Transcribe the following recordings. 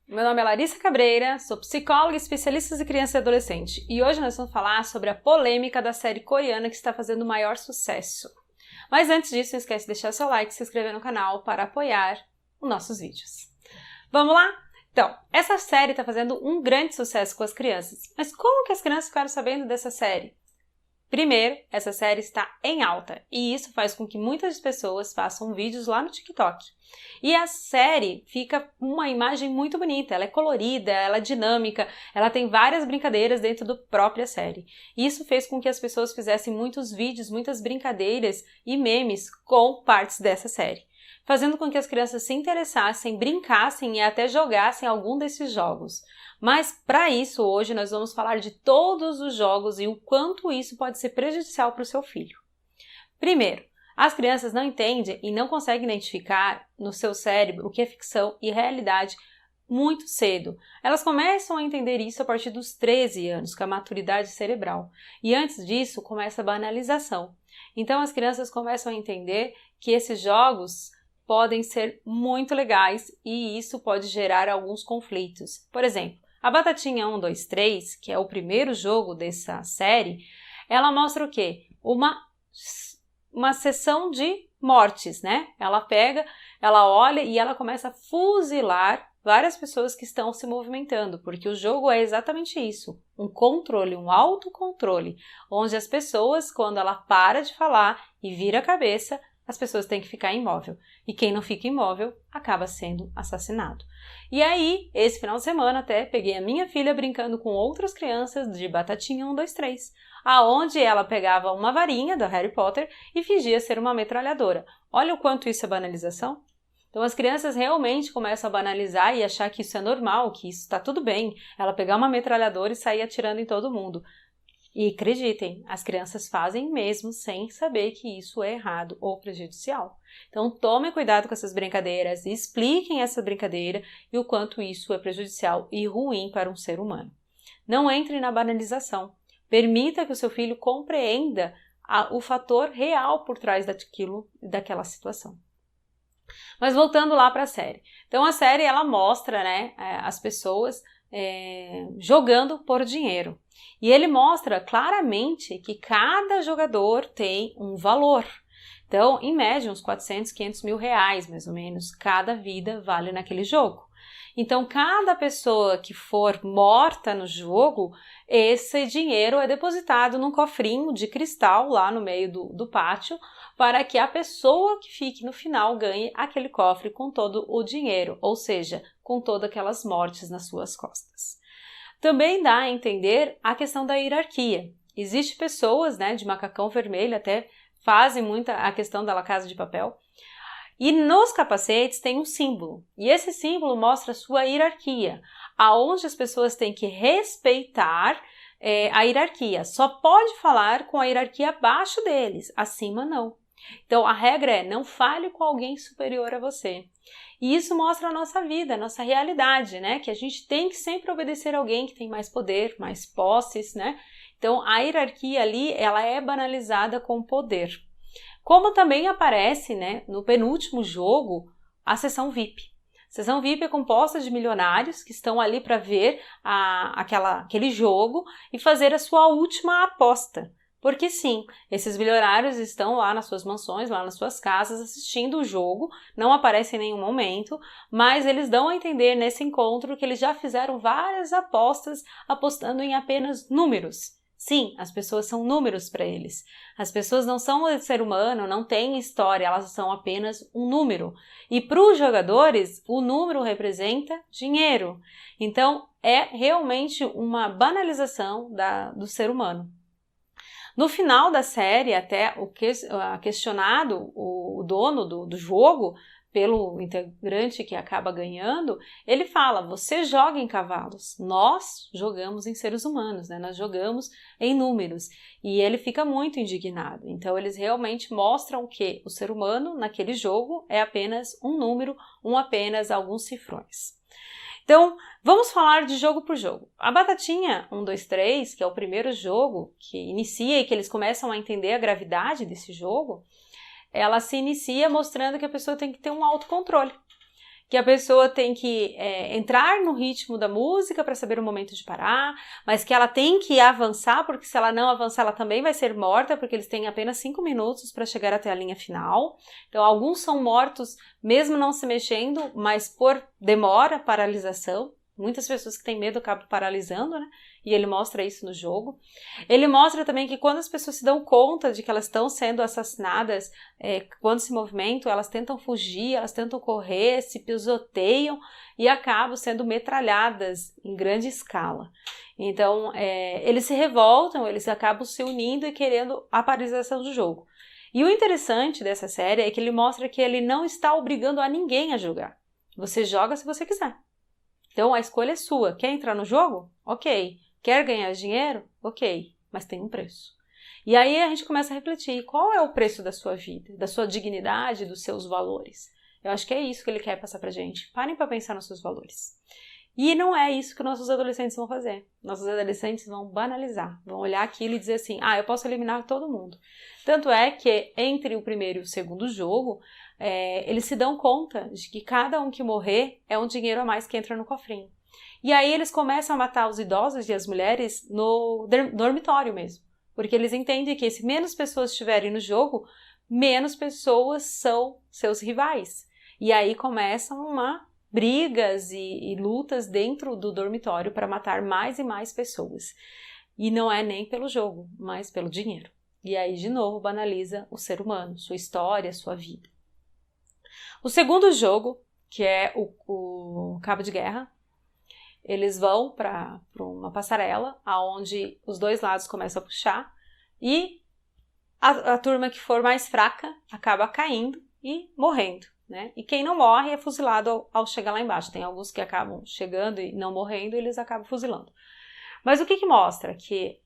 Meu nome é Larissa Cabreira, sou psicóloga especialista em criança e adolescente e hoje nós vamos falar sobre a polêmica da série coreana que está fazendo maior sucesso. Mas antes disso, não esquece de deixar seu like e se inscrever no canal para apoiar os nossos vídeos. Vamos lá? Então, essa série está fazendo um grande sucesso com as crianças. Mas como que as crianças ficaram sabendo dessa série? Primeiro, essa série está em alta e isso faz com que muitas pessoas façam vídeos lá no TikTok. E a série fica com uma imagem muito bonita, ela é colorida, ela é dinâmica, ela tem várias brincadeiras dentro da própria série. Isso fez com que as pessoas fizessem muitos vídeos, muitas brincadeiras e memes com partes dessa série, fazendo com que as crianças se interessassem, brincassem e até jogassem algum desses jogos. Mas para isso, hoje nós vamos falar de todos os jogos e o quanto isso pode ser prejudicial para o seu filho. Primeiro, as crianças não entendem e não conseguem identificar no seu cérebro o que é ficção e realidade muito cedo. Elas começam a entender isso a partir dos 13 anos, com a maturidade cerebral. E antes disso, começa a banalização. Então as crianças começam a entender que esses jogos podem ser muito legais e isso pode gerar alguns conflitos. Por exemplo, a Batatinha 1, 2, 3, que é o primeiro jogo dessa série, ela mostra o quê? Uma sessão de mortes, né? Ela pega, ela olha e ela começa a fuzilar várias pessoas que estão se movimentando, porque o jogo é exatamente isso, um controle, um autocontrole, onde as pessoas, quando ela para de falar e vira a cabeça, as pessoas têm que ficar imóvel. E quem não fica imóvel acaba sendo assassinado. E aí, esse final de semana até, peguei a minha filha brincando com outras crianças de Batatinha 1, 2, 3, aonde ela pegava uma varinha do Harry Potter e fingia ser uma metralhadora. Olha o quanto isso é banalização. Então as crianças realmente começam a banalizar e achar que isso é normal, que isso está tudo bem, ela pegar uma metralhadora e sair atirando em todo mundo. E acreditem, as crianças fazem mesmo sem saber que isso é errado ou prejudicial. Então tomem cuidado com essas brincadeiras, expliquem essa brincadeira e o quanto isso é prejudicial e ruim para um ser humano. Não entre na banalização. Permita que o seu filho compreenda o fator real por trás daquela situação. Mas voltando lá para a série. Então a série ela mostra, né, as pessoas jogando por dinheiro. E ele mostra claramente que cada jogador tem um valor. Então, em média, uns 400, 500 mil reais, mais ou menos, cada vida vale naquele jogo. Então, cada pessoa que for morta no jogo, esse dinheiro é depositado num cofrinho de cristal lá no meio do pátio, para que a pessoa que fique no final ganhe aquele cofre com todo o dinheiro, ou seja, com todas aquelas mortes nas suas costas. Também dá a entender a questão da hierarquia. Existem pessoas, né, de macacão vermelho, até fazem muita a questão da La Casa de Papel, e nos capacetes tem um símbolo, e esse símbolo mostra a sua hierarquia, aonde as pessoas têm que respeitar a hierarquia. Só pode falar com a hierarquia abaixo deles, acima não. Então a regra é não fale com alguém superior a você. E isso mostra a nossa vida, a nossa realidade, né? Que a gente tem que sempre obedecer a alguém que tem mais poder, mais posses, né? Então a hierarquia ali, ela é banalizada com poder. Como também aparece, né, no penúltimo jogo, a sessão VIP. A sessão VIP é composta de milionários que estão ali para ver aquele jogo e fazer a sua última aposta. Porque sim, esses milionários estão lá nas suas mansões, lá nas suas casas, assistindo o jogo, não aparecem em nenhum momento, mas eles dão a entender nesse encontro que eles já fizeram várias apostas apostando em apenas números. Sim, as pessoas são números para eles. As pessoas não são um ser humano, não têm história, elas são apenas um número. E para os jogadores, o número representa dinheiro. Então, é realmente uma banalização do ser humano. No final da série, até questionado o dono do jogo, pelo integrante que acaba ganhando, ele fala, você joga em cavalos, nós jogamos em seres humanos, né? Nós jogamos em números. E ele fica muito indignado. Então eles realmente mostram que o ser humano naquele jogo é apenas um número, apenas alguns cifrões. Então, vamos falar de jogo por jogo. A Batatinha 1, 2, 3, que é o primeiro jogo que inicia e que eles começam a entender a gravidade desse jogo, ela se inicia mostrando que a pessoa tem que ter um autocontrole. que a pessoa tem que entrar no ritmo da música para saber o momento de parar, mas que ela tem que avançar, porque se ela não avançar, ela também vai ser morta, porque eles têm apenas 5 minutos para chegar até a linha final. Então, alguns são mortos mesmo não se mexendo, mas por demora, paralisação. Muitas pessoas que têm medo acabam paralisando, né? E ele mostra isso no jogo. Ele mostra também que quando as pessoas se dão conta de que elas estão sendo assassinadas, quando se movimentam, elas tentam fugir, elas tentam correr, se pisoteiam e acabam sendo metralhadas em grande escala. Então, eles se revoltam, eles acabam se unindo e querendo a paralisação do jogo. E o interessante dessa série é que ele mostra que ele não está obrigando a ninguém a jogar. Você joga se você quiser. Então, a escolha é sua. Quer entrar no jogo? Ok. Quer ganhar dinheiro? Ok. Mas tem um preço. E aí a gente começa a refletir. Qual é o preço da sua vida? Da sua dignidade, dos seus valores? Eu acho que é isso que ele quer passar pra gente. Parem para pensar nos seus valores. E não é isso que nossos adolescentes vão fazer. Nossos adolescentes vão banalizar. Vão olhar aquilo e dizer assim, eu posso eliminar todo mundo. Tanto é que entre o primeiro e o segundo jogo, eles se dão conta de que cada um que morrer é um dinheiro a mais que entra no cofrinho. E aí eles começam a matar os idosos e as mulheres no dormitório mesmo. Porque eles entendem que se menos pessoas estiverem no jogo, menos pessoas são seus rivais. E aí começam brigas e lutas dentro do dormitório para matar mais e mais pessoas. E não é nem pelo jogo, mas pelo dinheiro. E aí, de novo, banaliza o ser humano, sua história, sua vida. O segundo jogo, que é o Cabo de Guerra, eles vão para uma passarela, onde os dois lados começam a puxar, e a turma que for mais fraca acaba caindo e morrendo, né? E quem não morre é fuzilado ao chegar lá embaixo. Tem alguns que acabam chegando e não morrendo, e eles acabam fuzilando. Mas o que mostra? Que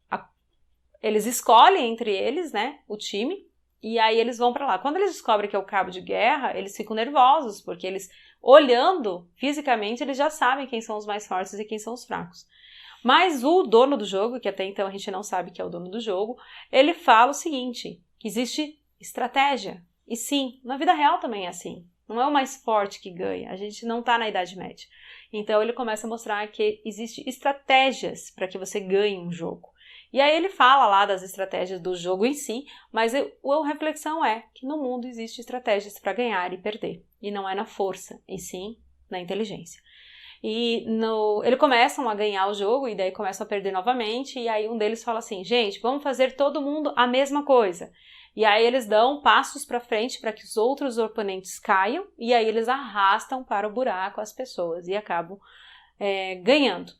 eles escolhem entre eles, né, o time, e aí eles vão para lá. Quando eles descobrem que é o cabo de guerra, eles ficam nervosos, porque eles, olhando fisicamente, eles já sabem quem são os mais fortes e quem são os fracos. Mas o dono do jogo, que até então a gente não sabe que é o dono do jogo, ele fala o seguinte, que existe estratégia. E sim, na vida real também é assim. Não é o mais forte que ganha, a gente não está na Idade Média. Então ele começa a mostrar que existem estratégias para que você ganhe um jogo. E aí ele fala lá das estratégias do jogo em si, mas a reflexão é que no mundo existem estratégias para ganhar e perder. E não é na força, e sim na inteligência. E eles começam a ganhar o jogo e daí começam a perder novamente, e aí um deles fala assim, gente, vamos fazer todo mundo a mesma coisa. E aí eles dão passos para frente para que os outros oponentes caiam, e aí eles arrastam para o buraco as pessoas e acabam ganhando.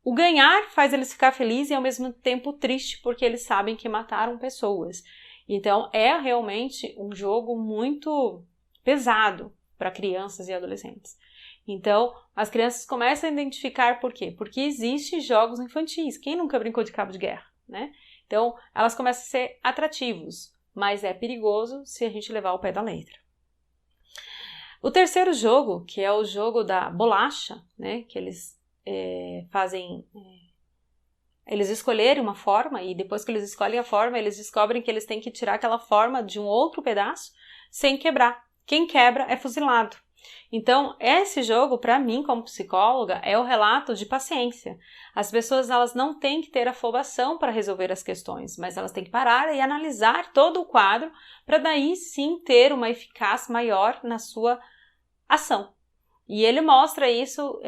O ganhar faz eles ficar felizes e ao mesmo tempo triste, porque eles sabem que mataram pessoas. Então é realmente um jogo muito pesado para crianças e adolescentes. Então as crianças começam a identificar por quê? Porque existem jogos infantis. Quem nunca brincou de cabo de guerra, né? Então elas começam a ser atrativos, mas é perigoso se a gente levar ao pé da letra. O terceiro jogo, que é o jogo da bolacha, né? Que eles eles escolherem uma forma e depois que eles escolhem a forma, eles descobrem que eles têm que tirar aquela forma de um outro pedaço sem quebrar. Quem quebra é fuzilado. Então, esse jogo, para mim, como psicóloga, é o relato de paciência. As pessoas elas não têm que ter afobação para resolver as questões, mas elas têm que parar e analisar todo o quadro para daí sim ter uma eficácia maior na sua ação. E ele mostra isso,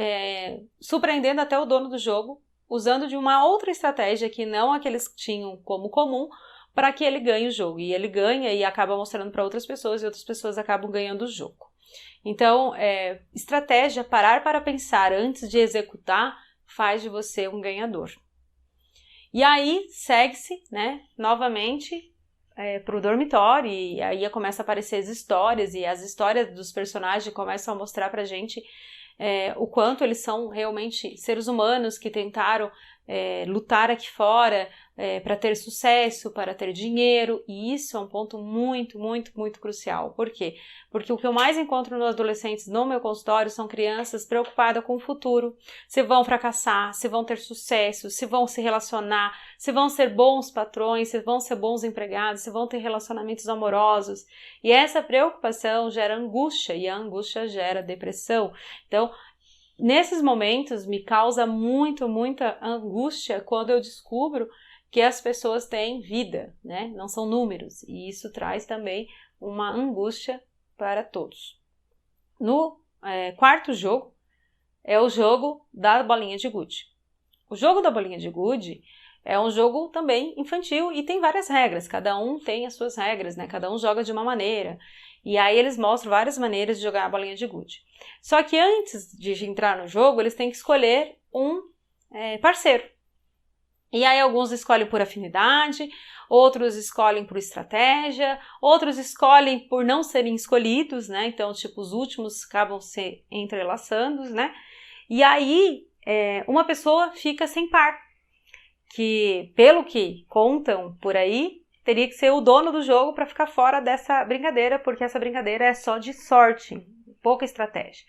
surpreendendo até o dono do jogo, usando de uma outra estratégia que não a que eles tinham como comum, para que ele ganhe o jogo. E ele ganha e acaba mostrando para outras pessoas, e outras pessoas acabam ganhando o jogo. Então, estratégia, parar para pensar antes de executar, faz de você um ganhador. E aí, segue-se, né, novamente para o dormitório, e aí começa a aparecer as histórias, e as histórias dos personagens começam a mostrar pra gente o quanto eles são realmente seres humanos que tentaram lutar aqui fora para ter sucesso, para ter dinheiro, e isso é um ponto muito, muito, muito crucial. Por quê? Porque o que eu mais encontro nos adolescentes no meu consultório são crianças preocupadas com o futuro, se vão fracassar, se vão ter sucesso, se vão se relacionar, se vão ser bons patrões, se vão ser bons empregados, se vão ter relacionamentos amorosos, e essa preocupação gera angústia, e a angústia gera depressão. Então, nesses momentos me causa muita angústia quando eu descubro que as pessoas têm vida, né? Não são números, e isso traz também uma angústia para todos. No quarto jogo é o jogo da bolinha de gude. O jogo da bolinha de gude é um jogo também infantil e tem várias regras, cada um tem as suas regras, né? Cada um joga de uma maneira. E aí eles mostram várias maneiras de jogar a bolinha de gude. Só que antes de entrar no jogo, eles têm que escolher um parceiro. E aí alguns escolhem por afinidade, outros escolhem por estratégia, outros escolhem por não serem escolhidos, né? Então, tipo, os últimos acabam se entrelaçando, né? E aí uma pessoa fica sem par, que pelo que contam por aí, teria que ser o dono do jogo para ficar fora dessa brincadeira, porque essa brincadeira é só de sorte, pouca estratégia.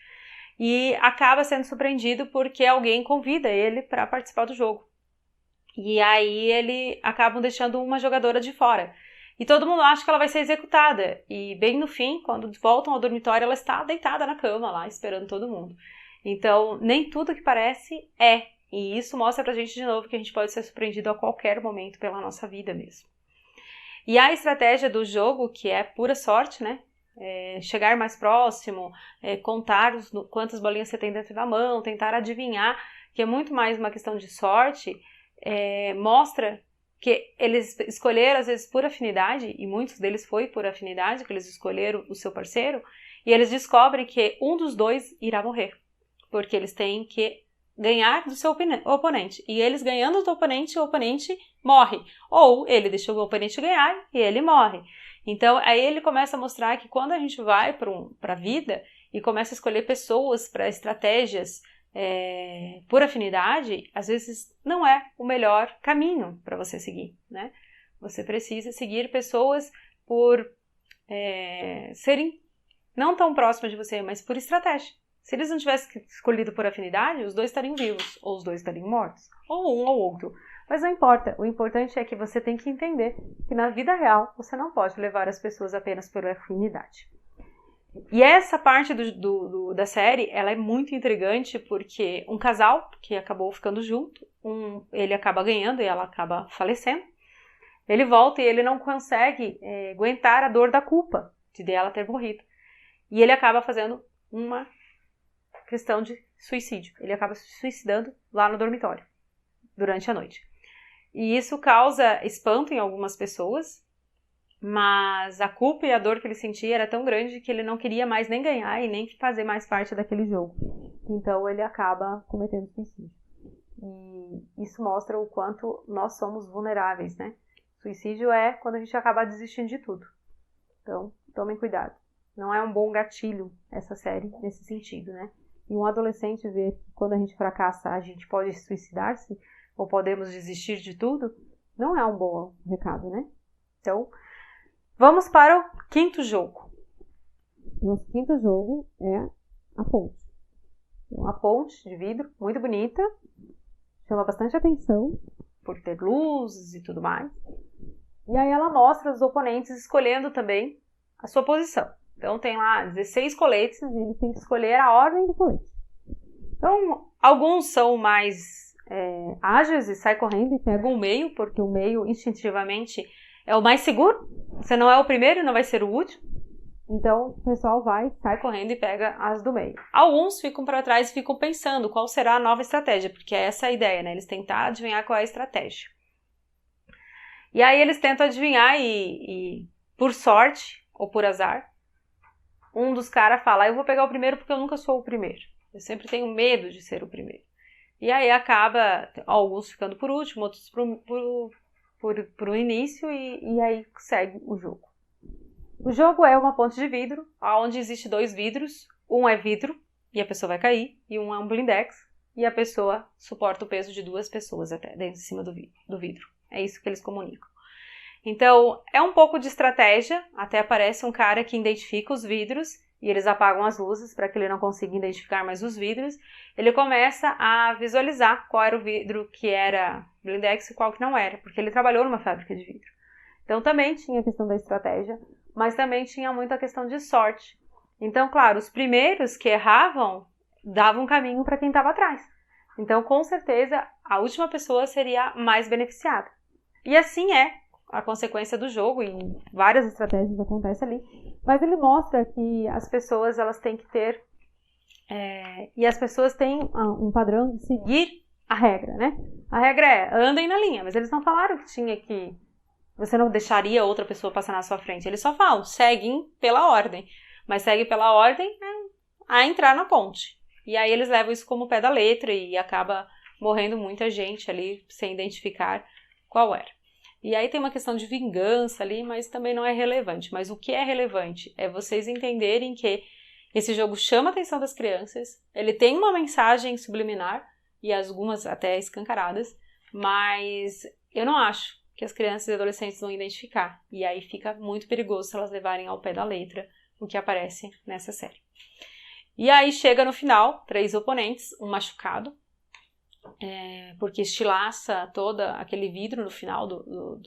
E acaba sendo surpreendido porque alguém convida ele para participar do jogo. E aí ele acabam deixando uma jogadora de fora. E todo mundo acha que ela vai ser executada. E bem no fim, quando voltam ao dormitório, ela está deitada na cama lá, esperando todo mundo. Então, nem tudo que parece é. E isso mostra pra gente de novo que a gente pode ser surpreendido a qualquer momento pela nossa vida mesmo. E a estratégia do jogo, que é pura sorte, né? Chegar mais próximo, contar quantas bolinhas você tem dentro da mão, tentar adivinhar, que é muito mais uma questão de sorte, mostra que eles escolheram, às vezes, por afinidade, e muitos deles foi por afinidade, que eles escolheram o seu parceiro, e eles descobrem que um dos dois irá morrer, porque eles têm que ganhar do seu oponente, e eles ganhando do oponente, o oponente morre, ou ele deixou o oponente ganhar e ele morre. Então, aí ele começa a mostrar que quando a gente vai para a vida e começa a escolher pessoas para estratégias por afinidade, às vezes não é o melhor caminho para você seguir, né? Você precisa seguir pessoas por serem não tão próximas de você, mas por estratégia. Se eles não tivessem escolhido por afinidade, os dois estariam vivos, ou os dois estariam mortos, ou um ou outro. Mas não importa, o importante é que você tem que entender que na vida real você não pode levar as pessoas apenas por afinidade. E essa parte da série, ela é muito intrigante porque um casal que acabou ficando junto, ele acaba ganhando e ela acaba falecendo, ele volta e ele não consegue aguentar a dor da culpa de ela ter morrido. E ele acaba fazendo uma questão de suicídio. Ele acaba se suicidando lá no dormitório, durante a noite. E isso causa espanto em algumas pessoas, mas a culpa e a dor que ele sentia era tão grande que ele não queria mais nem ganhar e nem fazer mais parte daquele jogo. Então ele acaba cometendo suicídio. E isso mostra o quanto nós somos vulneráveis, né? Suicídio é quando a gente acaba desistindo de tudo. Então, tomem cuidado. Não é um bom gatilho essa série nesse sentido, né? E um adolescente ver que quando a gente fracassa a gente pode suicidar-se ou podemos desistir de tudo, não é um bom recado, né? Então, vamos para o quinto jogo. Nosso quinto jogo é a ponte. Uma ponte de vidro muito bonita, Chama bastante atenção. por ter luzes e tudo mais. E aí ela mostra os oponentes escolhendo também a sua posição. Então tem lá 16 coletes e eles têm que escolher a ordem do colete. Então, alguns são mais ágeis e saem correndo e pegam o meio, porque o meio instintivamente é o mais seguro. Você não é o primeiro e não vai ser o último. Então, o pessoal sai correndo e pega as do meio. Alguns ficam para trás e ficam pensando qual será a nova estratégia, porque é essa a ideia, né? Eles tentar adivinhar qual é a estratégia. E aí eles tentam adivinhar e por sorte ou por azar, um dos caras fala, eu vou pegar o primeiro porque eu nunca sou o primeiro. Eu sempre tenho medo de ser o primeiro. E aí acaba alguns ficando por último, outros pro início e aí segue o jogo. O jogo é uma ponte de vidro, onde existe 2 vidros. Um é vidro e a pessoa vai cair, e um é um blindex, e a pessoa suporta o peso de 2 pessoas até dentro de cima do vidro. É isso que eles comunicam. Então, é um pouco de estratégia, até aparece um cara que identifica os vidros e eles apagam as luzes para que ele não consiga identificar mais os vidros. Ele começa a visualizar qual era o vidro que era blindex e qual que não era, porque ele trabalhou numa fábrica de vidro. Então, também tinha a questão da estratégia, mas também tinha muito a questão de sorte. Então, claro, os primeiros que erravam davam caminho para quem estava atrás. Então, com certeza, a última pessoa seria a mais beneficiada. E assim é a consequência do jogo, e várias estratégias acontecem ali. Mas ele mostra que as pessoas elas têm que ter... e as pessoas têm um padrão de seguir a regra, né? A regra é, andem na linha, mas eles não falaram que tinha que... Você não deixaria outra pessoa passar na sua frente. Eles só falam, seguem pela ordem. Mas segue pela ordem a entrar na ponte. E aí eles levam isso como pé da letra e acaba morrendo muita gente ali sem identificar qual era. E aí tem uma questão de vingança ali, mas também não é relevante. Mas o que é relevante é vocês entenderem que esse jogo chama a atenção das crianças, ele tem uma mensagem subliminar, e algumas até escancaradas, mas eu não acho que as crianças e adolescentes vão identificar. E aí fica muito perigoso se elas levarem ao pé da letra o que aparece nessa série. E aí chega no final, 3 oponentes, um machucado, porque estilaça todo aquele vidro no final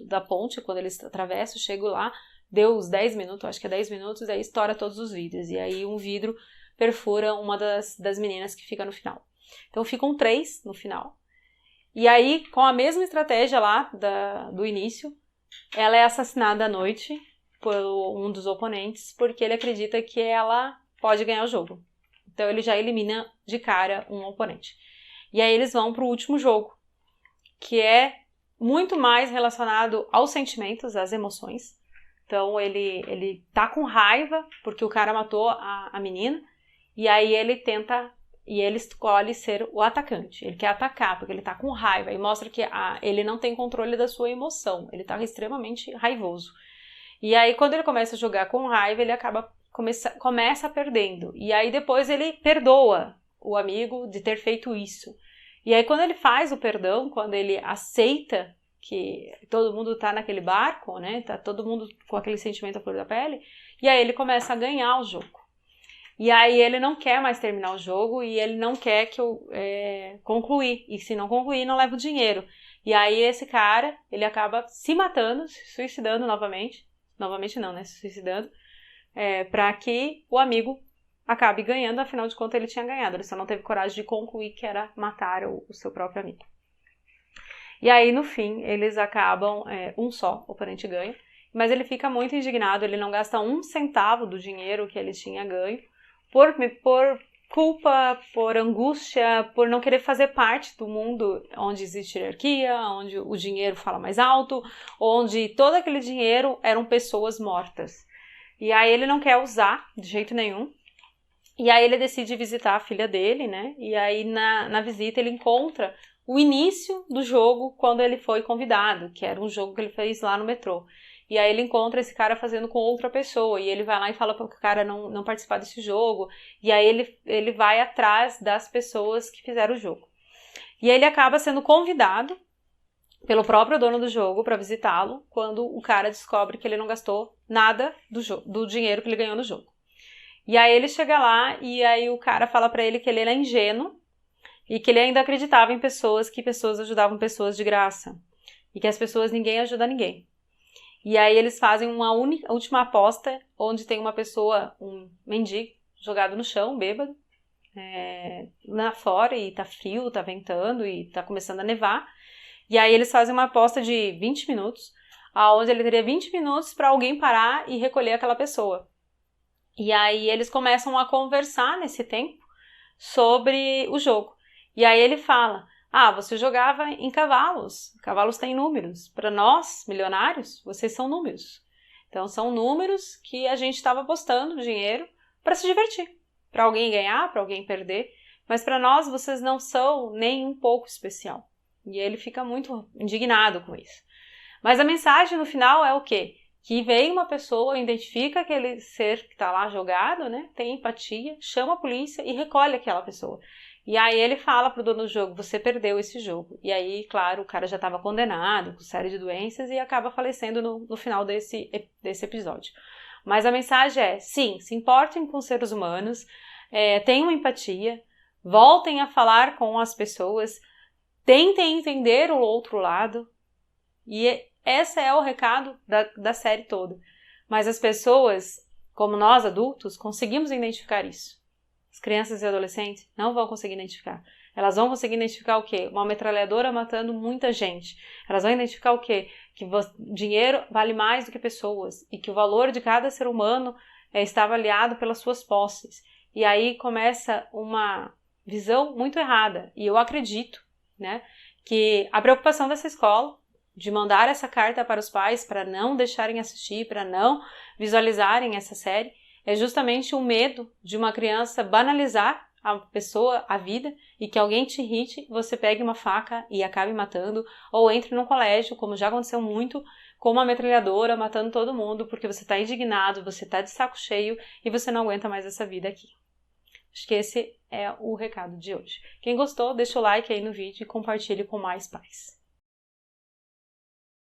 da ponte, quando eles atravessam, chego lá, deu os 10 minutos, acho que é 10 minutos, aí estoura todos os vidros, e aí um vidro perfura uma das meninas que fica no final. Então ficam 3 no final. E aí, com a mesma estratégia lá do início, ela é assassinada à noite por um dos oponentes, porque ele acredita que ela pode ganhar o jogo. Então ele já elimina de cara um oponente. E aí eles vão para o último jogo, que é muito mais relacionado aos sentimentos, às emoções. Então ele tá com raiva porque o cara matou a menina, e aí ele escolhe ser o atacante. Ele quer atacar porque ele tá com raiva, e mostra que ele não tem controle da sua emoção, ele tá extremamente raivoso. E aí quando ele começa a jogar com raiva, ele começa perdendo. E aí depois ele perdoa o amigo de ter feito isso. E aí quando ele faz o perdão, quando ele aceita que todo mundo tá naquele barco, né? Tá todo mundo com aquele sentimento à flor da pele, e aí ele começa a ganhar o jogo. E aí ele não quer mais terminar o jogo e ele não quer que eu concluir. E se não concluir, não leva o dinheiro. E aí esse cara, ele acaba se matando, se suicidando novamente. Novamente não, né? Se suicidando. Para que o amigo acabe ganhando, afinal de contas ele tinha ganhado. Ele só não teve coragem de concluir que era matar o seu próprio amigo. E aí no fim, eles acabam, um só oponente ganha. Mas ele fica muito indignado, ele não gasta 1 centavo do dinheiro que ele tinha ganho. Por culpa, por angústia, por não querer fazer parte do mundo onde existe hierarquia, onde o dinheiro fala mais alto, onde todo aquele dinheiro eram pessoas mortas. E aí ele não quer usar de jeito nenhum. E aí ele decide visitar a filha dele, né? E aí na visita ele encontra o início do jogo quando ele foi convidado, que era um jogo que ele fez lá no metrô. E aí ele encontra esse cara fazendo com outra pessoa, e ele vai lá e fala para o cara não participar desse jogo, e aí ele vai atrás das pessoas que fizeram o jogo. E aí ele acaba sendo convidado pelo próprio dono do jogo para visitá-lo, quando o cara descobre que ele não gastou nada do dinheiro que ele ganhou no jogo. E aí ele chega lá, e aí o cara fala para ele que ele era ingênuo, e que ele ainda acreditava em pessoas, que pessoas ajudavam pessoas de graça, e que as pessoas, ninguém ajuda ninguém. E aí eles fazem uma última aposta, onde tem uma pessoa, um mendigo, jogado no chão, bêbado, lá fora, e tá frio, tá ventando, e tá começando a nevar. E aí eles fazem uma aposta de 20 minutos, onde ele teria 20 minutos para alguém parar e recolher aquela pessoa. E aí eles começam a conversar nesse tempo sobre o jogo. E aí ele fala... você jogava em cavalos. Cavalos têm números. Para nós, milionários, vocês são números. Então, são números que a gente estava apostando dinheiro para se divertir. Para alguém ganhar, para alguém perder. Mas para nós, vocês não são nem um pouco especial. E ele fica muito indignado com isso. Mas a mensagem no final é o quê? Que vem uma pessoa, identifica aquele ser que está lá jogado, né? Tem empatia, chama a polícia e recolhe aquela pessoa. E aí ele fala pro dono do jogo, você perdeu esse jogo. E aí, claro, o cara já estava condenado, com série de doenças, e acaba falecendo no final desse episódio. Mas a mensagem é, sim, se importem com os seres humanos, tenham empatia, voltem a falar com as pessoas, tentem entender o outro lado. E esse é o recado da série toda. Mas as pessoas, como nós adultos, conseguimos identificar isso. As crianças e adolescentes não vão conseguir identificar. Elas vão conseguir identificar o quê? Uma metralhadora matando muita gente. Elas vão identificar o quê? Que dinheiro vale mais do que pessoas. E que o valor de cada ser humano está avaliado pelas suas posses. E aí começa uma visão muito errada. E eu acredito, né, que a preocupação dessa escola de mandar essa carta para os pais para não deixarem assistir, para não visualizarem essa série, é justamente o medo de uma criança banalizar a pessoa, a vida, e que alguém te irrite, você pegue uma faca e acabe matando, ou entre num colégio, como já aconteceu muito, com uma metralhadora matando todo mundo, porque você está indignado, você está de saco cheio e você não aguenta mais essa vida aqui. Acho que esse é o recado de hoje. Quem gostou, deixa o like aí no vídeo e compartilhe com mais pais.